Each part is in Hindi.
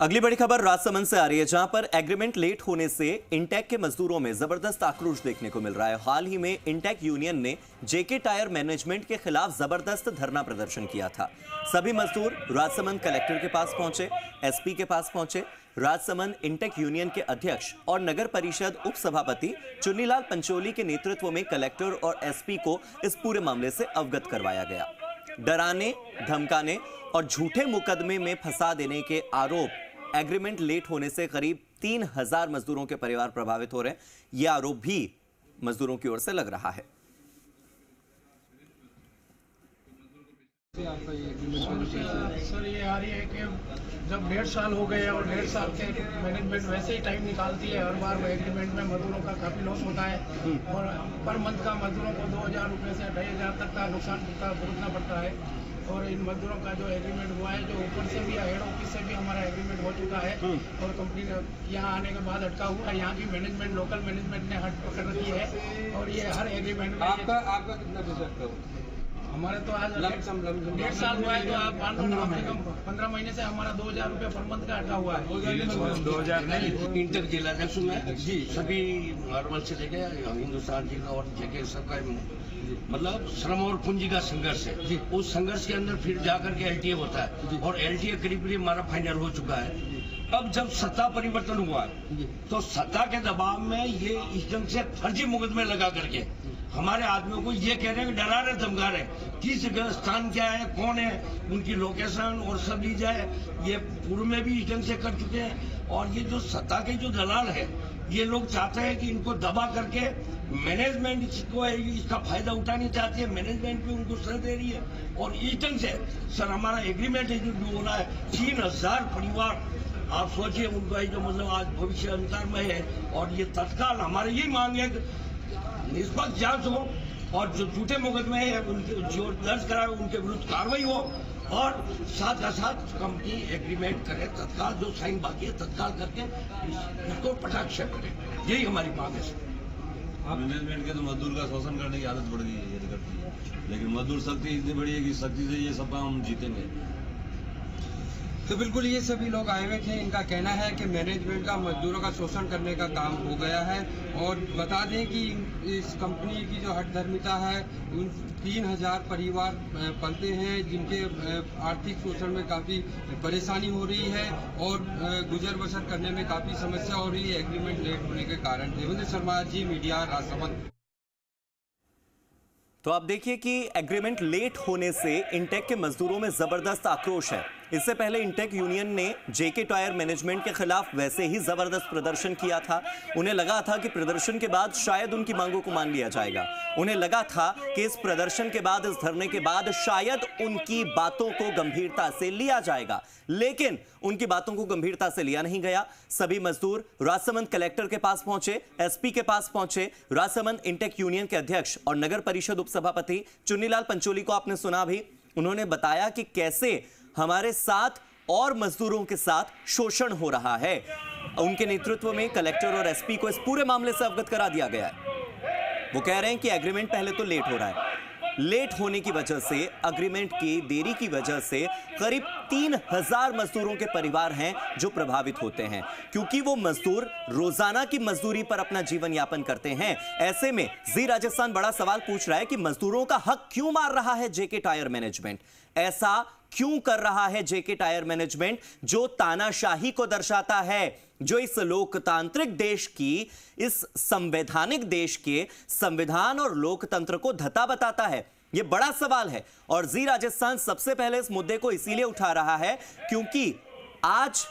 अगली बड़ी खबर राजसमंद से आ रही है, जहां पर एग्रीमेंट लेट होने से इंटेक के मजदूरों में जबरदस्त आक्रोश देखने को मिल रहा है। हाल ही में इंटेक यूनियन ने जेके टायर मैनेजमेंट के खिलाफ जबरदस्त धरना प्रदर्शन किया था। सभी मजदूर राजसमंद कलेक्टर के पास पहुंचे, एसपी के पास पहुंचे। राजसमंद इंटेक यूनियन के अध्यक्ष और नगर परिषद उप सभापति चुन्नीलाल पंचोली के नेतृत्व में कलेक्टर और एसपी को इस पूरे मामले से अवगत करवाया गया। डराने, धमकाने और झूठे मुकदमे में फंसा देने के आरोप, एग्रीमेंट लेट होने से करीब 3000 मजदूरों के परिवार प्रभावित हो रहे हैं। यह आरोप भी मजदूरों की ओर से लग रहा है। सर ये आ रही है कि जब 1.5 साल हो गए और 1.5 साल के मैनेजमेंट वैसे ही टाइम निकालती है, हर बार एग्रीमेंट में मजदूरों का काफ़ी लॉस होता है और पर मंथ का मजदूरों को 2000 रुपये से 2500 तक का नुकसान भुगतना पड़ता है। और इन मजदूरों का जो एग्रीमेंट हुआ है, जो ऊपर से भी हेड ऑफिस से भी हमारा एग्रीमेंट हो चुका है और कंपनी यहाँ आने के बाद अटका हुआ है। यहाँ की मैनेजमेंट, लोकल मैनेजमेंट ने हट पकड़ रखी है और ये हर एग्रीमेंट में आपका कितना प्रतिशत का? हमारे तो आज 1.5 साल हुआ है, तो आप मान लो कम से कम 15 महीने से हमारा 2000 रुपये पर मंथ का अटका हुआ है। 2000 नहीं, इंटर जिलाध्यक्ष में जी सभी नॉर्मल से लेके हिंदुस्तान जिला और जगह सबका मतलब श्रम और पूंजी का संघर्ष है जी। उस संघर्ष के अंदर फिर जाकर के एलटीए होता है और एलटीए करीब हमारा फाइनल हो चुका है। अब जब सत्ता परिवर्तन हुआ तो सत्ता के दबाव में ये इस ढंग से फर्जी मुकदमे लगा करके हमारे आदमियों को ये कह रहे हैं कि डरा रहे, धमका रहे, किस जगह स्थान क्या है, कौन है, उनकी लोकेशन और सब ली जाए। ये पूर्व में भी इस ढंग से कर चुके हैं और ये जो सत्ता के जो दलाल है, ये लोग चाहते हैं कि इनको दबा करके मैनेजमेंट को इसका फायदा उठानी चाहती है। मैनेजमेंट भी उनको सह दे रही है और इस ढंग से सर हमारा एग्रीमेंट जो हो रहा है, 3000 परिवार आप सोचिए उनका जो मतलब आज भविष्य अंतर में है और ये तत्काल हमारी यही मांग है निष्पक्ष जांच हो और जो झूठे मुकदमे हैं उनके जो दर्ज कराए उनके विरुद्ध कार्रवाई हो और साथ का साथ कंपनी एग्रीमेंट करे तत्काल, जो साइन बाकी है तत्काल करके इसको पटाक्षेप करे। यही हमारी मांग है। मैनेजमेंट के तो मजदूर का शोषण करने की आदत बढ़ गई है, ये करती है, लेकिन मजदूर शक्ति इतनी बड़ी है कि शक्ति से ये सब काम जीतेंगे। तो बिल्कुल ये सभी लोग आए हुए थे। इनका कहना है कि मैनेजमेंट का मजदूरों का शोषण करने का काम हो गया है और बता दें कि इस कंपनी की जो हठधर्मिता है, उन 3000 परिवार पलते हैं जिनके आर्थिक शोषण में काफ़ी परेशानी हो रही है और गुजर बसर करने में काफ़ी समस्या हो रही है एग्रीमेंट लेट होने के कारण। देवेंद्र शर्मा जी, मीडिया, राजसमंद। तो आप देखिए कि एग्रीमेंट लेट होने से इंटेक के मजदूरों में जबरदस्त आक्रोश है। इससे पहले इंटेक यूनियन ने जेके टायर मैनेजमेंट के खिलाफ वैसे ही जबरदस्त प्रदर्शन किया था। उन्हें लगा था कि प्रदर्शन के बाद शायद उनकी मांगों को मान लिया जाएगा। उन्हें लगा था कि इस प्रदर्शन के बाद, इस धरने के बाद शायद उनकी बातों को गंभीरता से लिया जाएगा, लेकिन उनकी बातों को गंभीरता से लिया नहीं गया। सभी मजदूर राजसमंद कलेक्टर के पास पहुंचे, एसपी के पास पहुंचे। राजसमंद इंटेक यूनियन के अध्यक्ष और नगर परिषद उप सभापति चुन्नीलाल पंचोली को आपने सुना भी। उन्होंने बताया कि कैसे हमारे साथ और मजदूरों के साथ शोषण हो रहा है। उनके नेतृत्व में कलेक्टर और एसपी को इस पूरे मामले से अवगत करा दिया गया है। वो कह रहे हैं कि एग्रीमेंट पहले तो लेट हो रहा है, लेट होने की वजह से, एग्रीमेंट की देरी की वजह से करीब 3000 मजदूरों के परिवार हैं जो प्रभावित होते हैं, क्योंकि वो मजदूर रोजाना की मजदूरी पर अपना जीवन यापन करते हैं। ऐसे में जी राजस्थान बड़ा सवाल पूछ रहा है कि मजदूरों का हक क्यों मार रहा है जेके टायर मैनेजमेंट? ऐसा क्यों कर रहा है जेके टायर मैनेजमेंट, जो तानाशाही को दर्शाता है, जो इस लोकतांत्रिक देश की, इस संवैधानिक देश के संविधान और लोकतंत्र को धता बताता है? यह बड़ा सवाल है और जी राजस्थान सबसे पहले इस मुद्दे को इसीलिए उठा रहा है क्योंकि आज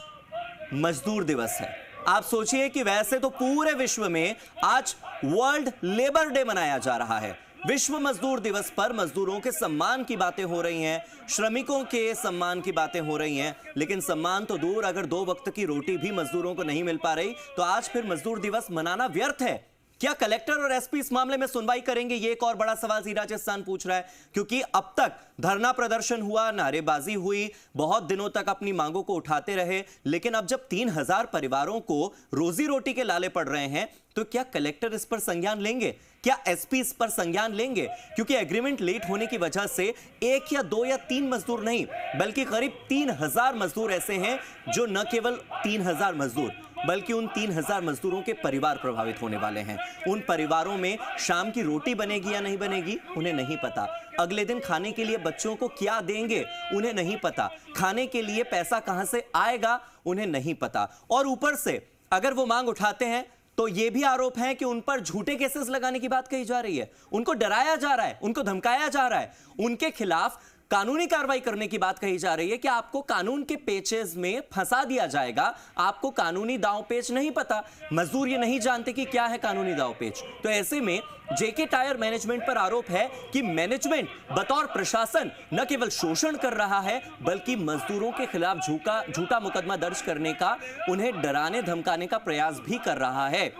मजदूर दिवस है। आप सोचिए कि वैसे तो पूरे विश्व में आज वर्ल्ड लेबर डे मनाया जा रहा है। विश्व मजदूर दिवस पर मजदूरों के सम्मान की बातें हो रही हैं, श्रमिकों के सम्मान की बातें हो रही हैं, लेकिन सम्मान तो दूर, अगर 2 वक्त की रोटी भी मजदूरों को नहीं मिल पा रही तो आज फिर मजदूर दिवस मनाना व्यर्थ है। क्या कलेक्टर और एसपी इस मामले में सुनवाई करेंगे? ये एक और बड़ा सवाल जी राजस्थान पूछ रहा है, क्योंकि अब तक धरना प्रदर्शन हुआ, नारेबाजी हुई, बहुत दिनों तक अपनी मांगों को उठाते रहे, लेकिन अब जब 3000 परिवारों को रोजी रोटी के लाले पड़ रहे हैं, तो क्या कलेक्टर इस पर संज्ञान लेंगे? क्या एसपी इस पर संज्ञान लेंगे? क्योंकि एग्रीमेंट लेट होने की वजह से 1 या 2 या 3 मजदूर नहीं, बल्कि करीब 3000 मजदूर ऐसे हैं जो न केवल 3000 मजदूर बल्कि उन 3000 मजदूरों के परिवार प्रभावित होने वाले हैं। उन परिवारों में शाम की रोटी बनेगी या नहीं बनेगी, उन्हें नहीं पता। अगले दिन खाने के लिए बच्चों को क्या देंगे, उन्हें नहीं पता। खाने के लिए पैसा कहां से आएगा, उन्हें नहीं पता। और ऊपर से अगर वो मांग उठाते हैं तो यह भी आरोप है कि उन पर झूठे केसेस लगाने की बात कही जा रही है, उनको डराया जा रहा है, उनको धमकाया जा रहा है, उनके खिलाफ कानूनी कार्रवाई करने की बात कही जा रही है कि आपको कानून के पेचेस में फंसा दिया जाएगा, आपको कानूनी दांव पेच नहीं पता। मजदूर ये नहीं जानते कि क्या है कानूनी दांव पेच। तो ऐसे में जेके टायर मैनेजमेंट पर आरोप है कि मैनेजमेंट बतौर प्रशासन न केवल शोषण कर रहा है, बल्कि मजदूरों के खिलाफ झूठा मुकदमा दर्ज करने का, उन्हें डराने धमकाने का प्रयास भी कर रहा है।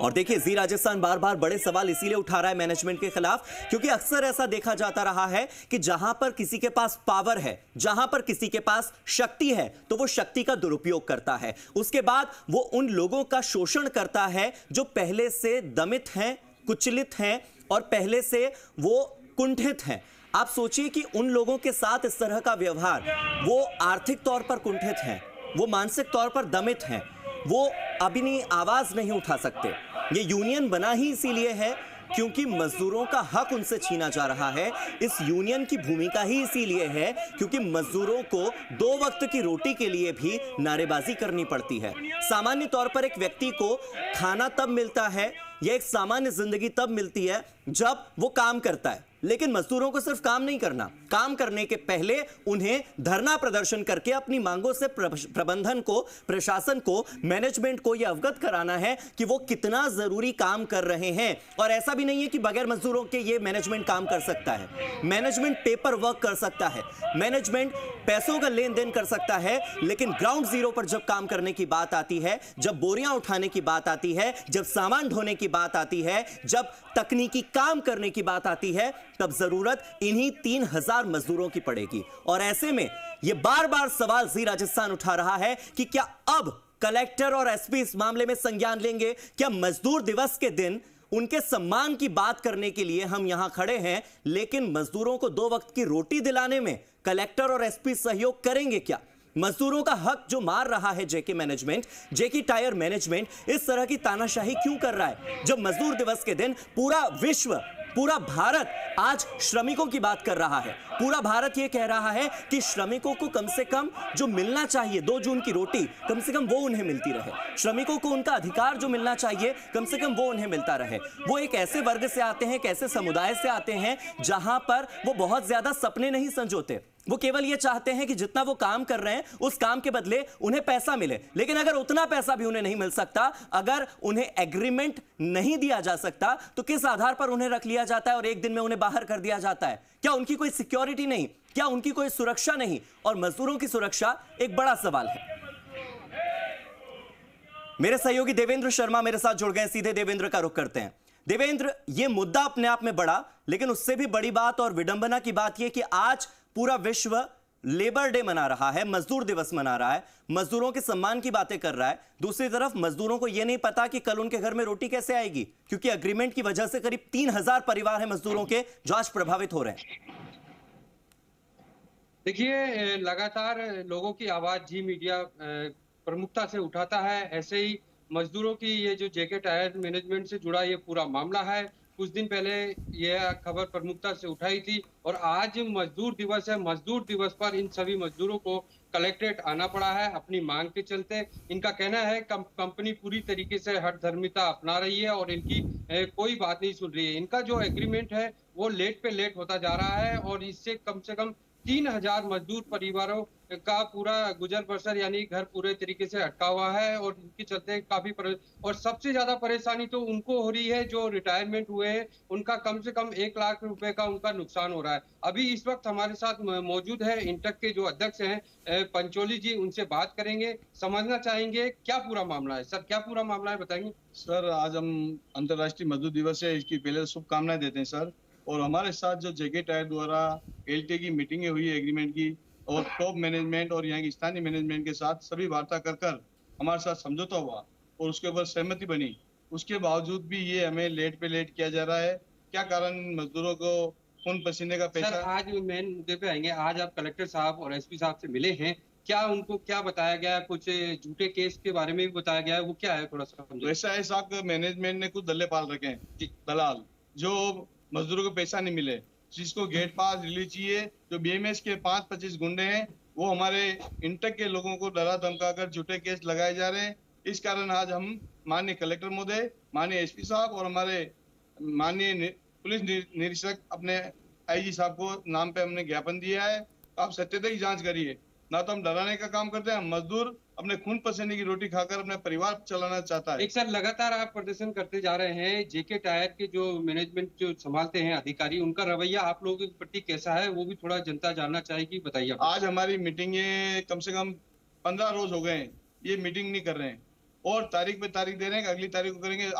और देखिए, जी राजस्थान बार बार बड़े सवाल इसीलिए उठा रहा है मैनेजमेंट के खिलाफ, क्योंकि अक्सर ऐसा देखा जाता रहा है कि जहां पर किसी के पास पावर है, जहां पर किसी के पास शक्ति है, तो वो शक्ति का दुरुपयोग करता है। उसके बाद वो उन लोगों का शोषण करता है जो पहले से दमित हैं, कुचलित हैं और पहले से वो कुंठित हैं। आप सोचिए कि उन लोगों के साथ इस तरह का व्यवहार, वो आर्थिक तौर पर कुंठित हैं, वो मानसिक तौर पर दमित हैं, वो अपनी आवाज नहीं उठा सकते। ये यूनियन बना ही इसीलिए है क्योंकि मजदूरों का हक उनसे छीना जा रहा है। इस यूनियन की भूमिका ही इसीलिए है क्योंकि मजदूरों को 2 वक्त की रोटी के लिए भी नारेबाजी करनी पड़ती है। सामान्य तौर पर एक व्यक्ति को खाना तब मिलता है या एक सामान्य जिंदगी तब मिलती है जब वो काम करता है, लेकिन मजदूरों को सिर्फ काम नहीं करना, काम करने के पहले उन्हें धरना प्रदर्शन करके अपनी मांगों से प्रबंधन को, प्रशासन को, मैनेजमेंट को यह अवगत कराना है कि वो कितना जरूरी काम कर रहे हैं। और ऐसा भी नहीं है कि बगैर मजदूरों के ये मैनेजमेंट काम कर सकता है। मैनेजमेंट पेपर वर्क कर सकता है, मैनेजमेंट पैसों का लेन देन कर सकता है, लेकिन ग्राउंड जीरो पर जब काम करने की बात आती है, जब बोरियां उठाने की बात आती है, जब सामान ढोने की बात आती है, जब तकनीकी काम करने की बात आती है, तब जरूरत इन्हीं 3000 मजदूरों की पड़ेगी। और ऐसे में यह बार बार सवाल जी राजस्थान उठा रहा है कि क्या अब कलेक्टर और एसपी इस मामले में संज्ञान लेंगे? क्या मजदूर दिवस के दिन उनके सम्मान की बात करने के लिए हम यहां खड़े हैं, लेकिन मजदूरों को 2 वक्त की रोटी दिलाने में कलेक्टर और एसपी सहयोग करेंगे क्या? मजदूरों का हक जो मार रहा है जेके मैनेजमेंट, जेके टायर मैनेजमेंट इस तरह की तानाशाही क्यों कर रहा है? जब मजदूर दिवस के दिन पूरा विश्व, पूरा भारत आज श्रमिकों की बात कर रहा है, पूरा भारत यह कह रहा है कि श्रमिकों को कम से कम जो मिलना चाहिए 2 जून की रोटी, कम से कम वो उन्हें मिलती रहे। श्रमिकों को उनका अधिकार जो मिलना चाहिए, कम से कम वो उन्हें मिलता रहे। वो एक ऐसे वर्ग से आते हैं, एक ऐसे समुदाय से आते हैं जहां पर वो बहुत ज्यादा सपने नहीं संजोते। वो केवल ये चाहते हैं कि जितना वो काम कर रहे हैं उस काम के बदले उन्हें पैसा मिले। लेकिन अगर उतना पैसा भी उन्हें नहीं मिल सकता, अगर उन्हें एग्रीमेंट नहीं दिया जा सकता, तो किस आधार पर उन्हें रख लिया जाता है और एक दिन में उन्हें बाहर कर दिया जाता है? क्या उनकी कोई सिक्योरिटी नहीं? क्या उनकी कोई सुरक्षा नहीं? और मजदूरों की सुरक्षा एक बड़ा सवाल है। मेरे सहयोगी देवेंद्र शर्मा मेरे साथ जुड़ गए, सीधे देवेंद्र का रुख करते हैं। देवेंद्र, यह मुद्दा अपने आप में बड़ा, लेकिन उससे भी बड़ी बात और विडंबना की बात यह कि आज पूरा विश्व लेबर डे मना रहा है, मजदूर दिवस मना रहा है, मजदूरों के सम्मान की बातें कर रहा है। दूसरी तरफ मजदूरों को यह नहीं पता कि कल उनके घर में रोटी कैसे आएगी, क्योंकि एग्रीमेंट की वजह से करीब 3000 परिवार हैं मजदूरों के जो आज प्रभावित हो रहे हैं। देखिए, लगातार लोगों की आवाज जी मीडिया प्रमुखता से उठाता है। ऐसे ही मजदूरों की ये जो जेके टायर मैनेजमेंट से जुड़ा ये पूरा मामला है, कुछ दिन पहले यह खबर प्रमुखता से उठाई थी और आज मजदूर दिवस है। मजदूर दिवस पर इन सभी मजदूरों को कलेक्ट्रेट आना पड़ा है अपनी मांग के चलते। इनका कहना है कंपनी पूरी तरीके से हठधर्मिता अपना रही है और इनकी कोई बात नहीं सुन रही है। इनका जो एग्रीमेंट है वो लेट पे लेट होता जा रहा है और इससे कम 3000 मजदूर परिवारों का पूरा गुजर बसर यानी घर पूरे तरीके से अटका हुआ है और इनके चलते काफी और सबसे ज्यादा परेशानी तो उनको हो रही है जो रिटायरमेंट हुए हैं, उनका कम से कम 1 लाख रुपए का उनका नुकसान हो रहा है। अभी इस वक्त हमारे साथ मौजूद है इंटक के जो अध्यक्ष हैं पंचोली जी, उनसे बात करेंगे, समझना चाहेंगे क्या पूरा मामला है। सर, क्या पूरा मामला है बताएंगे? सर, आज हम अंतर्राष्ट्रीय मजदूर दिवस है, इसकी पहले शुभकामनाएं देते हैं सर। और हमारे साथ जो जेके टायर द्वारा एलटीए की मीटिंगें हुई है एग्रीमेंट की, और टॉप मैनेजमेंट और यहाँ की स्थानीय मैनेजमेंट के साथ सभी वार्ता कर हमारे साथ समझौता हुआ और उसके ऊपर सहमति बनी। उसके बावजूद भी ये हमें लेट पे लेट किया जा रहा है। क्या कारण? मजदूरों को खून पसीने का पैसा। सर, आज मेन मुद्दे पे आएंगे। आज आप कलेक्टर साहब और एसपी साहब से मिले हैं, क्या उनको क्या बताया गया है? कुछ झूठे केस के बारे में भी बताया गया है, वो क्या है थोड़ा सा समझो। ऐसा है साहब, मैनेजमेंट ने कुछ दल्ले पाल रखे हैं, दलाल, जो मजदूरों को पैसा नहीं मिले, जिसको गेट पास रिलीज चाहिए। जो बीएमएस के 5-25 गुंडे हैं, वो हमारे इंटक के लोगों को डरा धमका कर झूठे केस लगाए जा रहे हैं। इस कारण आज हम माननीय कलेक्टर महोदय, माननीय एसपी साहब और हमारे माननीय पुलिस निरीक्षक अपने आईजी साहब को नाम पे हमने ज्ञापन दिया है। आप सत्यता की जांच करिए। ना तो हम डराने का काम करते हैं, मजदूर अपने खून पसीने की रोटी खाकर अपने परिवार चलाना चाहता है। एक सर, लगातार आप प्रदर्शन करते जा रहे हैं, जेके टायर के जो मैनेजमेंट जो संभालते हैं अधिकारी, उनका रवैया आप लोगों के प्रति कैसा है, वो भी थोड़ा जनता जानना चाहेगी, बताइए। आज हमारी मीटिंग कम से कम 15 रोज हो गए हैं, ये मीटिंग नहीं कर रहे हैं और तारीख पे तारीख दे रहे हैं, अगली तारीख को करेंगे।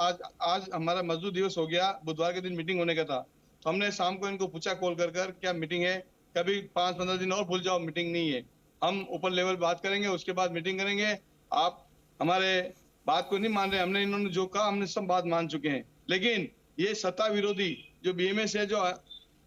आज हमारा मजदूर दिवस हो गया, बुधवार के दिन मीटिंग होने का था, तो हमने शाम को इनको पूछा कॉल कर क्या मीटिंग है? कभी 5-15 दिन और भूल जाओ, मीटिंग नहीं है। हम ऊपर लेवल बात करेंगे, उसके बाद मीटिंग करेंगे। आप हमारे बात को नहीं मान रहे, हमने इन्होंने जो कहा हमने सब बात मान चुके हैं। लेकिन ये सत्ता विरोधी जो बीएमएस है, जो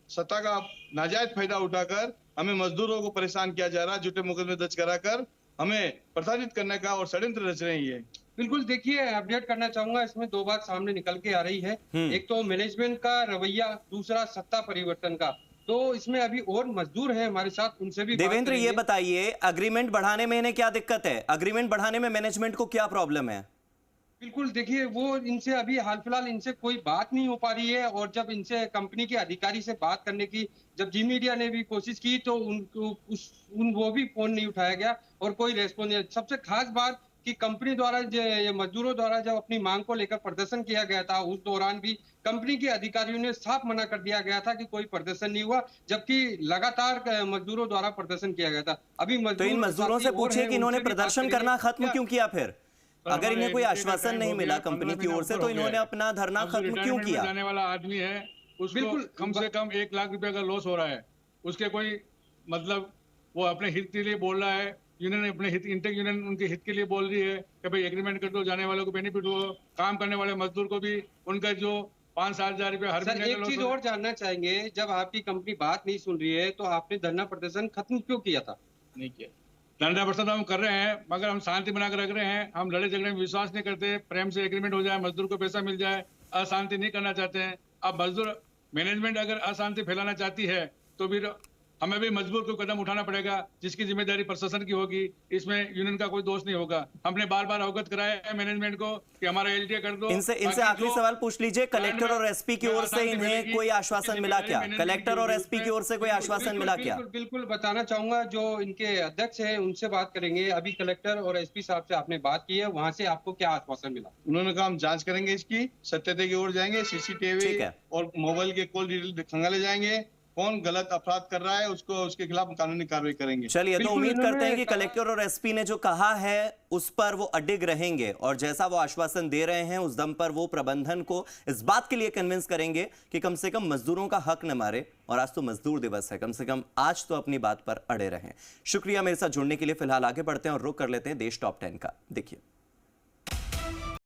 सत्ता का नाजायज फायदा उठाकर हमें मजदूरों को परेशान किया जा रहा है, झूठे मुकदमे दर्ज कराकर हमें प्रताड़ित करने का और षड्यंत्र रच रहे हैं ये। बिल्कुल, देखिए, अपडेट करना चाहूंगा, इसमें 2 बात सामने निकल के आ रही है। एक तो मैनेजमेंट का रवैया, दूसरा सत्ता परिवर्तन का। तो इसमें अभी और मजदूर हैं हमारे साथ, उनसे भी देवेंद्र, ये बताइए, अग्रीमेंट बढ़ाने में इन्हें क्या दिक्कत है? अग्रीमेंट बढ़ाने में मैनेजमेंट को क्या प्रॉब्लम है? बिल्कुल, देखिए, वो इनसे अभी हाल फिलहाल इनसे कोई बात नहीं हो पा रही है, और जब इनसे कंपनी के अधिकारी से बात करने की जब जी मीडिया ने भी कोशिश की तो उनको वो भी फोन नहीं उठाया गया और कोई रेस्पॉन्स नहीं। सबसे खास बात कि कंपनी द्वारा मजदूरों द्वारा जब अपनी मांग को लेकर प्रदर्शन किया गया था, उस दौरान भी कंपनी के अधिकारियों ने साफ मना कर दिया गया था कि कोई प्रदर्शन नहीं हुआ, जबकि लगातार मजदूरों द्वारा प्रदर्शन किया गया था। अभी तो इन मजदूरों से पूछे कि इन्होंने प्रदर्शन करना खत्म क्यों किया? फिर अगर इन्हें कोई आश्वासन नहीं मिला कंपनी की ओर से, तो इन्होंने अपना धरना खत्म क्यों किया? जाने वाला आदमी है, उसको कम से कम 1 लाख रुपए का लॉस हो रहा है। उसके कोई मतलब वो अपने हित के लिए बोल रहा है, यूनियन अपने हित, इंटेक यूनियन उनके हित के लिए बोल रही है कि भाई एग्रीमेंट कर दो, जाने वालों को बेनिफिट हो, काम करने वाले मजदूर को भी उनका जो 5-7 हजार रुपए हर महीने। एक चीज और जानना चाहेंगे, जब आपकी कंपनी बात नहीं सुन रही है तो आपने धरना प्रदर्शन खत्म क्यों किया था? नहीं किया, धरना प्रदर्शन हम कर रहे हैं, मगर हम शांति बनाकर रख रहे हैं। हम लड़े झगड़े में विश्वास नहीं करते, प्रेम से एग्रीमेंट हो जाए, मजदूर को पैसा मिल जाए, अशांति नहीं करना चाहते हैं। अब मजदूर मैनेजमेंट अगर अशांति फैलाना चाहती है तो फिर हमें भी मजबूर को कदम उठाना पड़ेगा, जिसकी जिम्मेदारी प्रशासन की होगी। इसमें यूनियन का कोई दोष नहीं होगा। हमने बार बार अवगत कराया है मैनेजमेंट को कि हमारा एलटीए कर दो। इनसे आखिरी सवाल पूछ लीजिए, कलेक्टर और एसपी की ओर से इन्हें कोई आश्वासन मिला क्या? कलेक्टर और एसपी की ओर से कोई आश्वासन मिला क्या? बिल्कुल बताना चाहूंगा, जो इनके अध्यक्ष हैं उनसे बात करेंगे। अभी कलेक्टर और एसपी साहब से आपने बात की है, वहां से आपको क्या आश्वासन मिला? उन्होंने कहा हम जांच करेंगे, इसकी सत्यता की ओर जाएंगे, सीसीटीवी और मोबाइल के कॉल डिटेल खंगाले जाएंगे, कौन गलत अपराध कर रहा है उसके खिलाफ कानूनी कार्रवाई करेंगे। चलिए, तो उम्मीद करते हैं कि कलेक्टर और एसपी ने जो कहा है उस पर वो अडिग रहेंगे और जैसा वो आश्वासन दे रहे हैं उस दम पर वो प्रबंधन को इस बात के लिए कन्विंस करेंगे कि कम से कम मजदूरों का हक न मारे। और आज तो मजदूर दिवस है, कम से कम आज तो अपनी बात पर अड़े रहें। शुक्रिया मेरे साथ जुड़ने के लिए। फिलहाल आगे बढ़ते हैं और रुख कर लेते हैं देश टॉप 10 का। देखिए,